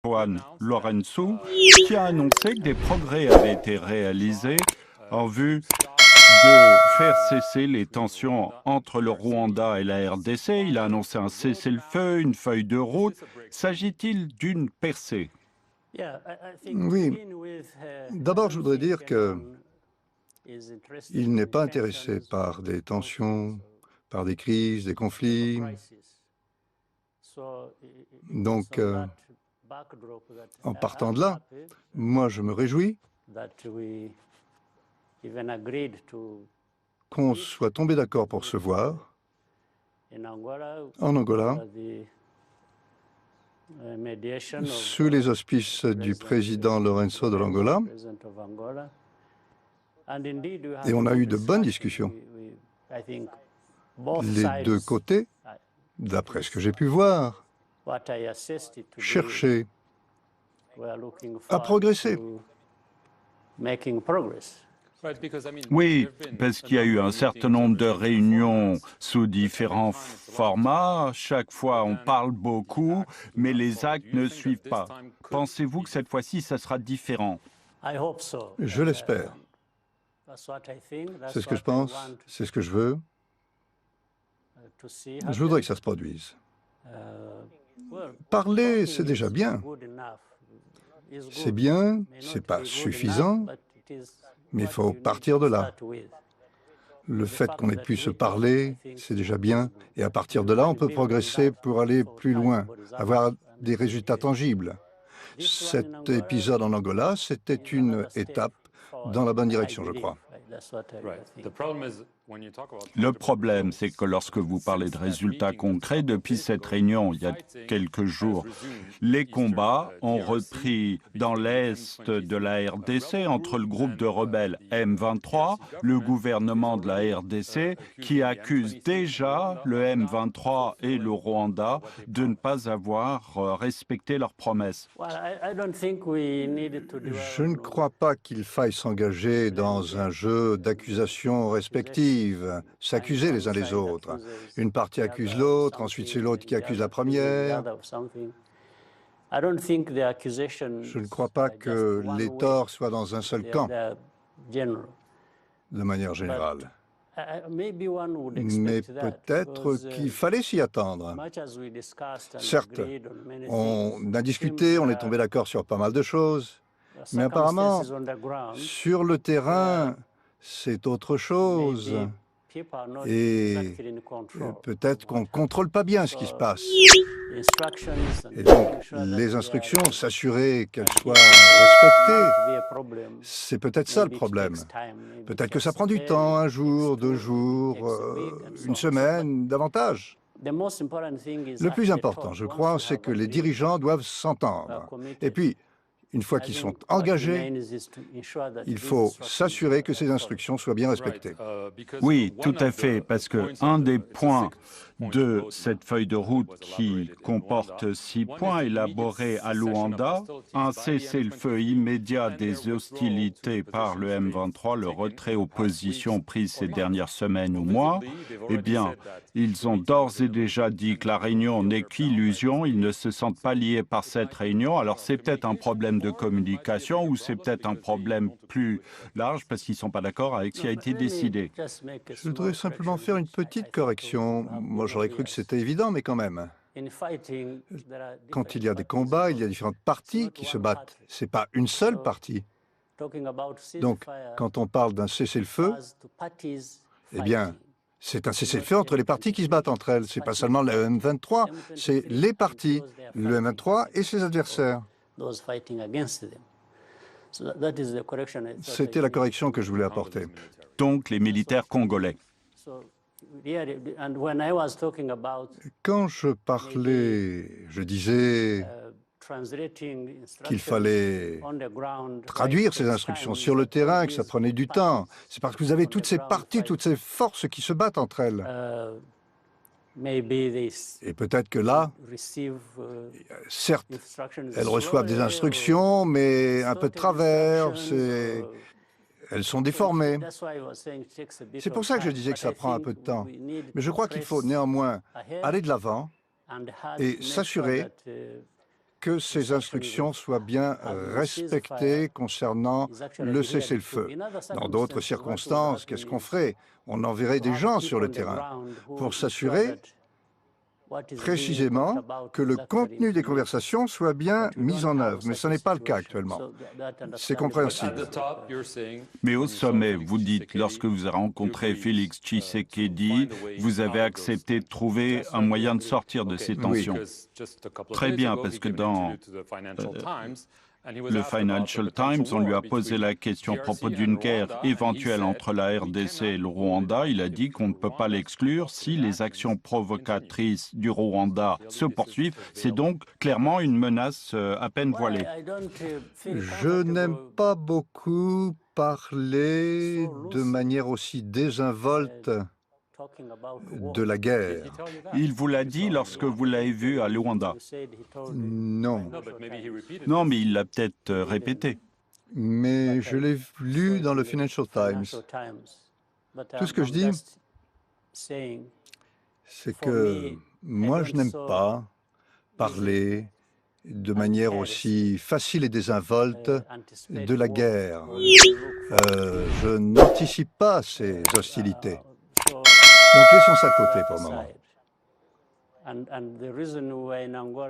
Juan Lourenço, qui a annoncé que des progrès avaient été réalisés en vue de faire cesser les tensions entre le Rwanda et la RDC. Il a annoncé un cessez-le-feu, une feuille de route. S'agit-il d'une percée? Oui. D'abord, je voudrais dire qu'il n'est pas intéressé par des tensions, par des crises, des conflits. Donc, en partant de là, moi, je me réjouis qu'on soit tombé d'accord pour se voir en Angola, sous les auspices du président Lourenço de l'Angola. Et on a eu de bonnes discussions. Les deux côtés, d'après ce que j'ai pu voir, cherchaient à progresser. Oui, parce qu'il y a eu un certain nombre de réunions sous différents formats. Chaque fois, on parle beaucoup, mais les actes ne suivent pas. Pensez-vous que cette fois-ci, ça sera différent? Je l'espère. C'est ce que je pense, c'est ce que je veux. Je voudrais que ça se produise. Parler, c'est déjà bien. C'est bien, c'est pas suffisant, mais il faut partir de là. Le fait qu'on ait pu se parler, c'est déjà bien. Et à partir de là, on peut progresser pour aller plus loin, avoir des résultats tangibles. Cet épisode en Angola, c'était une étape dans la bonne direction, je crois. Le problème, c'est que lorsque vous parlez de résultats concrets, depuis cette réunion, il y a quelques jours, les combats ont repris dans l'est de la RDC entre le groupe de rebelles M23, le gouvernement de la RDC, qui accuse déjà le M23 et le Rwanda de ne pas avoir respecté leurs promesses. Je ne crois pas qu'il faille s'engager dans un jeu d'accusations respectives, s'accuser les uns les autres. Une partie accuse l'autre, ensuite c'est l'autre qui accuse la première. Je ne crois pas que les torts soient dans un seul camp, de manière générale. Mais peut-être qu'il fallait s'y attendre. Certes, on a discuté, on est tombé d'accord sur pas mal de choses, mais apparemment, sur le terrain, c'est autre chose. Et peut-être qu'on ne contrôle pas bien ce qui se passe. Et donc, les instructions, s'assurer qu'elles soient respectées, c'est peut-être ça le problème. Peut-être que ça prend du temps, un jour, 2 jours, une semaine, davantage. Le plus important, je crois, c'est que les dirigeants doivent s'entendre. Et puis, une fois qu'ils sont engagés, il faut s'assurer que ces instructions soient bien respectées. Oui, tout à fait, parce que un des points de cette feuille de route qui comporte 6 points élaborés à Luanda, un cessez-le-feu immédiat des hostilités par le M23, le retrait aux positions prises ces dernières semaines ou mois, eh bien, ils ont d'ores et déjà dit que la réunion n'est qu'illusion, ils ne se sentent pas liés par cette réunion, alors c'est peut-être un problème de communication ou c'est peut-être un problème plus large parce qu'ils ne sont pas d'accord avec ce qui a été décidé. Je voudrais simplement faire une petite correction. Moi, j'aurais cru que c'était évident, mais quand même. Quand il y a des combats, il y a différentes parties qui se battent. Ce n'est pas une seule partie. Donc, quand on parle d'un cessez-le-feu, eh bien, c'est un cessez-le-feu entre les parties qui se battent entre elles. Ce n'est pas seulement le M23, c'est les parties, le M23 et ses adversaires. C'était la correction que je voulais apporter. Donc, les militaires congolais. Quand je parlais, je disais qu'il fallait traduire ces instructions sur le terrain, que ça prenait du temps. C'est parce que vous avez toutes ces parties, toutes ces forces qui se battent entre elles. Et peut-être que là, certes, elles reçoivent des instructions, mais un peu de travers, elles sont déformées. C'est pour ça que je disais que ça prend un peu de temps. Mais je crois qu'il faut néanmoins aller de l'avant et s'assurer que ces instructions soient bien respectées concernant le cessez-le-feu. Dans d'autres circonstances, qu'est-ce qu'on ferait? On enverrait des gens sur le terrain pour s'assurer précisément que le contenu des conversations soit bien mis en œuvre. Mais ce n'est pas le cas actuellement. C'est compréhensible. Mais au sommet, vous dites, lorsque vous avez rencontré Félix Tshisekedi, vous avez accepté de trouver un moyen de sortir de ces tensions. Oui. Très bien, parce que dans le Financial Times, on lui a posé la question à propos d'une guerre éventuelle entre la RDC et le Rwanda. Il a dit qu'on ne peut pas l'exclure si les actions provocatrices du Rwanda se poursuivent. C'est donc clairement une menace à peine voilée. Je n'aime pas beaucoup parler de manière aussi désinvolte de la guerre. Il vous l'a dit lorsque vous l'avez vu à Luanda. Non. Non, mais il l'a peut-être répété. Mais je l'ai lu dans le Financial Times. Tout ce que je dis, c'est que moi, je n'aime pas parler de manière aussi facile et désinvolte de la guerre. Je n'anticipe pas ces hostilités. Donc laissons ça de côté pour le moment.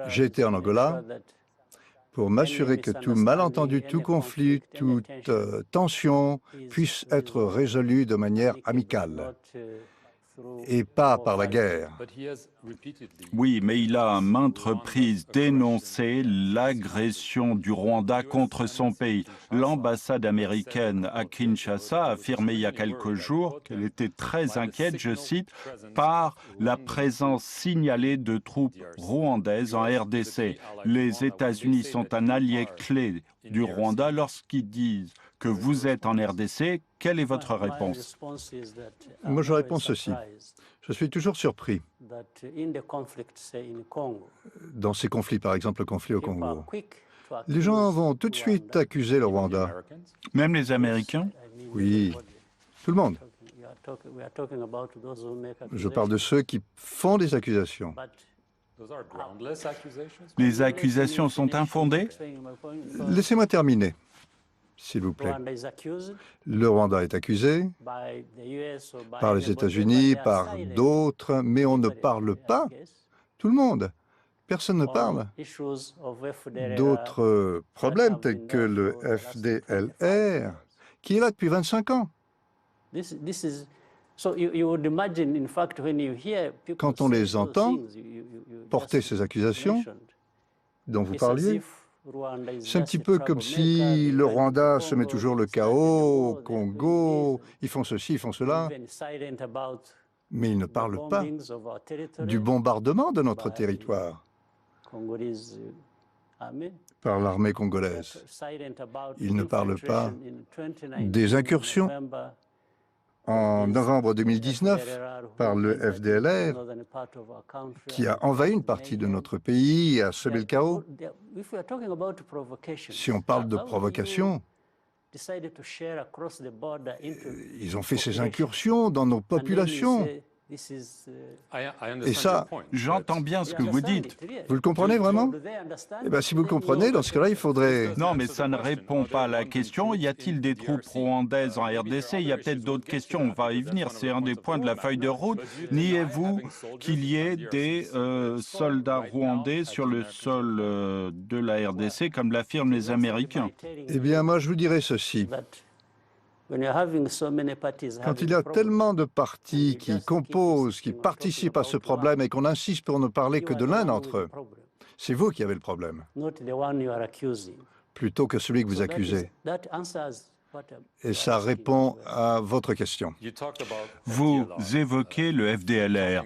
J'ai été en Angola pour m'assurer que tout malentendu, tout conflit, toute tension puisse être résolu de manière amicale et pas par la guerre. Oui, mais il a à maintes reprises dénoncé l'agression du Rwanda contre son pays. L'ambassade américaine à Kinshasa a affirmé il y a quelques jours qu'elle était très inquiète, je cite, par la présence signalée de troupes rwandaises en RDC. Les États-Unis sont un allié clé du Rwanda. Lorsqu'ils disent que vous êtes en RDC, quelle est votre réponse? Moi, je réponds ceci. Je suis toujours surpris dans ces conflits, par exemple le conflit au Congo. Les gens vont tout de suite accuser le Rwanda. Même les Américains? Oui, tout le monde. Je parle de ceux qui font des accusations. Les accusations sont infondées? Laissez-moi terminer, s'il vous plaît. Le Rwanda est accusé par les États-Unis, par d'autres, mais on ne parle pas. Tout le monde. Personne ne parle. D'autres problèmes tels que le FDLR, qui est là depuis 25 ans. Quand on les entend porter ces accusations dont vous parliez, c'est un petit peu comme si le Rwanda se met toujours le chaos, au Congo, ils font ceci, ils font cela, mais ils ne parlent pas du bombardement de notre territoire par l'armée congolaise. Ils ne parlent pas des incursions en novembre 2019 par le FDLR, qui a envahi une partie de notre pays et a semé le chaos. Si on parle de provocation, ils ont fait ces incursions dans nos populations. Et ça, j'entends bien ce que vous dites. Vous le comprenez vraiment? Eh bien, si vous le comprenez, dans ce cas-là, il faudrait... Non, mais ça ne répond pas à la question. Y a-t-il des troupes rwandaises en RDC? Il y a peut-être d'autres questions, on va y venir. C'est un des points de la feuille de route. Niez-vous qu'il y ait des soldats rwandais sur le sol de la RDC, comme l'affirment les Américains? Eh bien, moi, je vous dirais ceci. Quand il y a tellement de partis qui composent, qui participent à ce problème et qu'on insiste pour ne parler que de l'un d'entre eux, c'est vous qui avez le problème, plutôt que celui que vous accusez. Et ça répond à votre question. Vous évoquez le FDLR.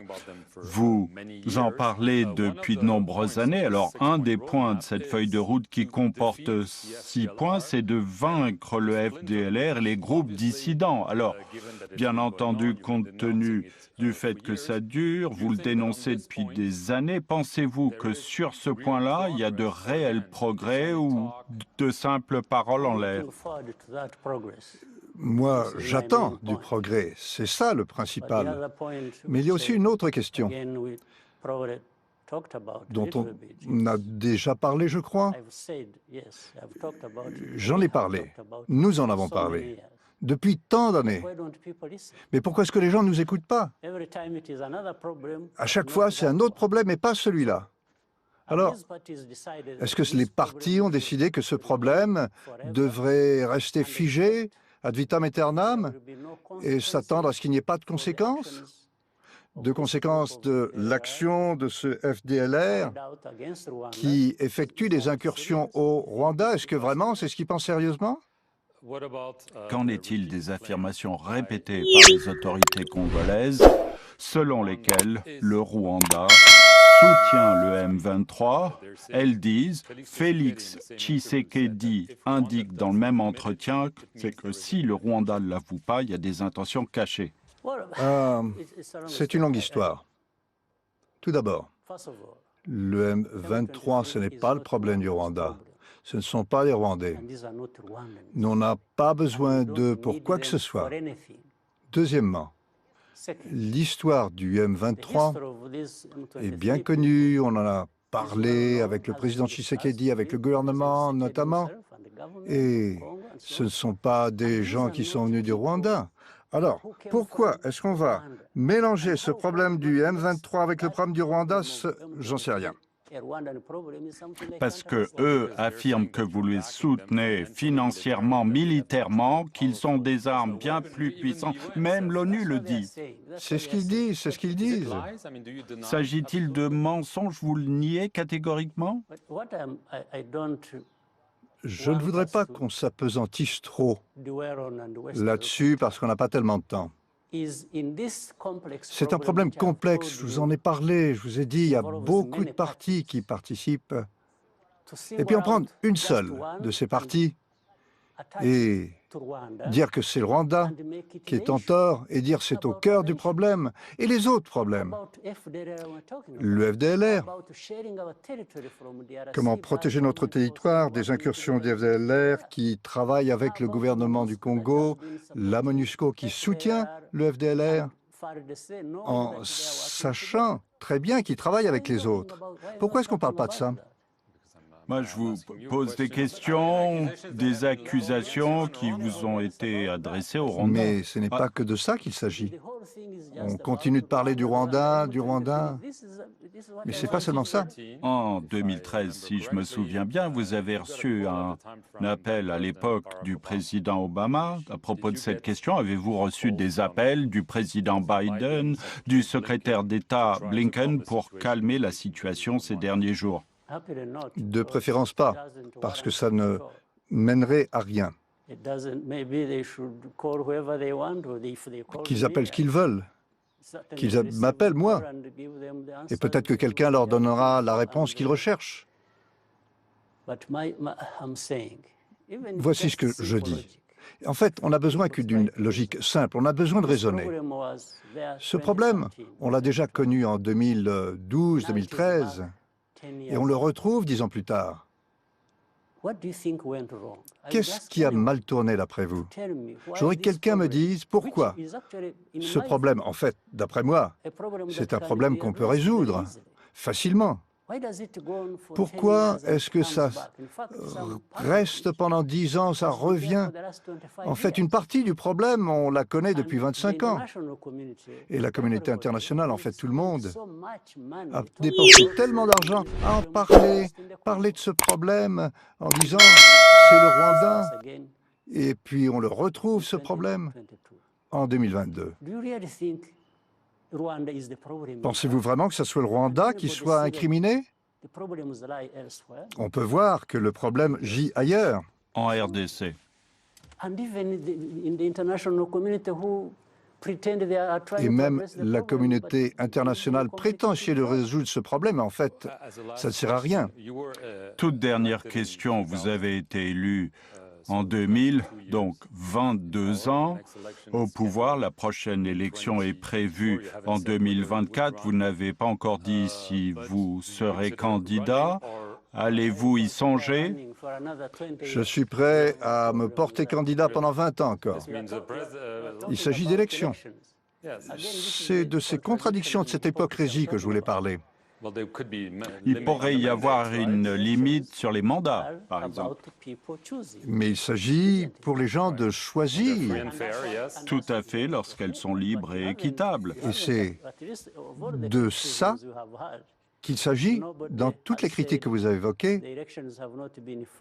Vous en parlez depuis de nombreuses années. Alors, un des points de cette feuille de route qui comporte 6 points, c'est de vaincre le FDLR et les groupes dissidents. Alors, bien entendu, compte tenu du fait que ça dure, vous le dénoncez depuis des années, pensez-vous que sur ce point-là, il y a de réels progrès ou de simples paroles en l'air? Moi, j'attends du progrès. C'est ça le principal. Mais il y a aussi une autre question. dont on a déjà parlé, je crois. J'en ai parlé. Nous en avons parlé. Depuis tant d'années. Mais pourquoi est-ce que les gens ne nous écoutent pas? À chaque fois, c'est un autre problème et pas celui-là. Alors, est-ce que les partis ont décidé que ce problème devrait rester figé ad vitam aeternam et s'attendre à ce qu'il n'y ait pas de conséquences? De conséquences de l'action de ce FDLR qui effectue des incursions au Rwanda? Est-ce que vraiment c'est ce qu'ils pensent sérieusement? Qu'en est-il des affirmations répétées par les autorités congolaises selon lesquelles le Rwanda soutient le M23? Elles disent, Félix Tshisekedi indique dans le même entretien que si le Rwanda ne l'avoue pas, il y a des intentions cachées. C'est une longue histoire. Tout d'abord, le M23, ce n'est pas le problème du Rwanda. Ce ne sont pas les Rwandais. Nous, on n'a pas besoin d'eux pour quoi que ce soit. Deuxièmement, l'histoire du M23 est bien connue. On en a parlé avec le président Tshisekedi, avec le gouvernement notamment. Et ce ne sont pas des gens qui sont venus du Rwanda. Alors, pourquoi est-ce qu'on va mélanger ce problème du M23 avec le problème du Rwanda? J'en sais rien. Parce que eux affirment que vous les soutenez financièrement, militairement, qu'ils sont des armes bien plus puissantes. Même l'ONU le dit. C'est ce qu'ils disent, c'est ce qu'ils disent. S'agit-il de mensonges? Vous le niez catégoriquement? Je ne voudrais pas qu'on s'apesantisse trop là-dessus parce qu'on n'a pas tellement de temps. C'est un problème complexe, je vous en ai parlé, je vous ai dit, il y a beaucoup de partis qui participent. Et puis on prend une seule de ces partis et dire que c'est le Rwanda qui est en tort et dire c'est au cœur du problème. Et les autres problèmes, le FDLR, comment protéger notre territoire des incursions du FDLR qui travaille avec le gouvernement du Congo, la MONUSCO qui soutient le FDLR, en sachant très bien qu'ils travaillent avec les autres. Pourquoi est-ce qu'on ne parle pas de ça? Moi, je vous pose des questions, des accusations qui vous ont été adressées au Rwanda. Mais ce n'est pas que de ça qu'il s'agit. On continue de parler du Rwanda, mais ce n'est pas seulement ça. En 2013, si je me souviens bien, vous avez reçu un appel à l'époque du président Obama à propos de cette question. Avez-vous reçu des appels du président Biden, du secrétaire d'État Blinken pour calmer la situation ces derniers jours? De préférence pas, parce que ça ne mènerait à rien. Qu'ils appellent ce qu'ils veulent, qu'ils m'appellent moi, et peut-être que quelqu'un leur donnera la réponse qu'ils recherchent. Voici ce que je dis. En fait, on n'a besoin que d'une logique simple, on a besoin de raisonner. Ce problème, on l'a déjà connu en 2012-2013, et on le retrouve 10 ans plus tard. Qu'est-ce qui a mal tourné d'après vous? Je voudrais que quelqu'un me dise pourquoi. Ce problème, en fait, d'après moi, c'est un problème qu'on peut résoudre facilement. Pourquoi est-ce que ça reste pendant 10 ans, ça revient? En fait, une partie du problème, on la connaît depuis 25 ans. Et la communauté internationale, en fait, tout le monde, a dépensé tellement d'argent à en parler de ce problème, en disant c'est le Rwanda. Et puis on le retrouve, ce problème, en 2022. Pensez-vous vraiment que ce soit le Rwanda qui soit incriminé? On peut voir que le problème gît ailleurs. En RDC. Et même la communauté internationale prétend essayer de résoudre ce problème, mais en fait, ça ne sert à rien. Toute dernière question, vous avez été élu en 2000, donc 22 ans au pouvoir. La prochaine élection est prévue en 2024. Vous n'avez pas encore dit si vous serez candidat. Allez-vous y songer? Je suis prêt à me porter candidat pendant 20 ans encore. Il s'agit d'élections. C'est de ces contradictions de cette hypocrisie que je voulais parler. Il pourrait y avoir une limite sur les mandats, par exemple. Mais il s'agit pour les gens de choisir. Tout à fait, lorsqu'elles sont libres et équitables. Et c'est de ça qu'il s'agit dans toutes les critiques que vous avez évoquées.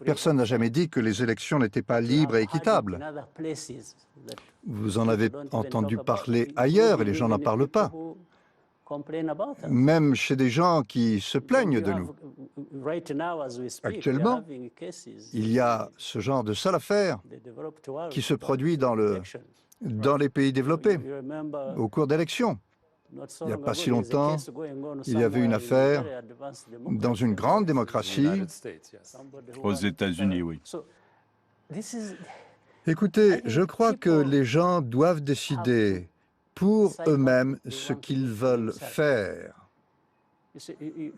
Personne n'a jamais dit que les élections n'étaient pas libres et équitables. Vous en avez entendu parler ailleurs et les gens n'en parlent pas. Même chez des gens qui se plaignent de nous. Actuellement, il y a ce genre de sale affaire qui se produit dans les pays développés au cours d'élections. Il n'y a pas si longtemps, il y avait une affaire dans une grande démocratie. Aux États-Unis, oui. Écoutez, je crois que les gens doivent décider pour eux-mêmes ce qu'ils veulent faire.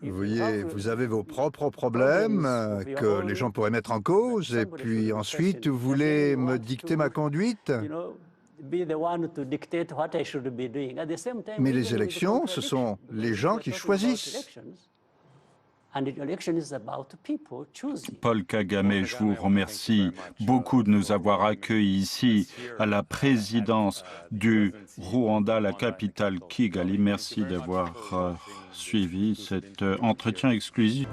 Vous voyez, vous avez vos propres problèmes que les gens pourraient mettre en cause, et puis ensuite, vous voulez me dicter ma conduite. Mais les élections, ce sont les gens qui choisissent. Paul Kagame, je vous remercie beaucoup de nous avoir accueillis ici à la présidence du Rwanda, la capitale Kigali. Merci d'avoir suivi cet entretien exclusif.